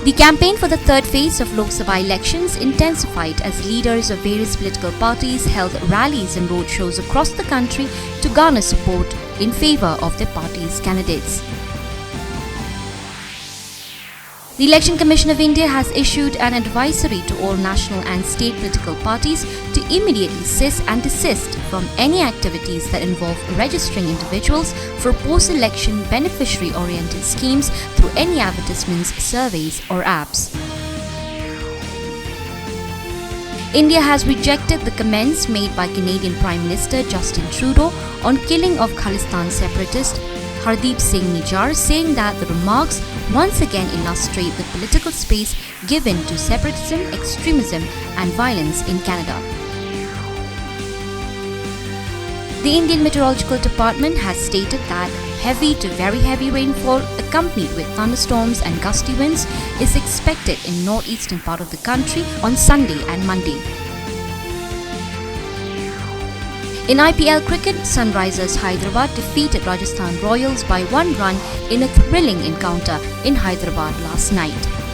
The campaign for the third phase of Lok Sabha elections intensified as leaders of various political parties held rallies and roadshows across the country to garner support in favor of their party's candidates. The Election Commission of India has issued an advisory to all national and state political parties to immediately cease and desist from any activities that involve registering individuals for post-election beneficiary-oriented schemes through any advertisements, surveys or apps. India has rejected the comments made by Canadian Prime Minister Justin Trudeau on killing of Khalistan separatist Hardeep Singh Nijjar, saying that the remarks once again illustrate the political space given to separatism, extremism and violence in Canada. The Indian Meteorological Department has stated that heavy to very heavy rainfall accompanied with thunderstorms and gusty winds is expected in northeastern part of the country on Sunday and Monday. In IPL cricket, Sunrisers Hyderabad defeated Rajasthan Royals by 1 run in a thrilling encounter in Hyderabad last night.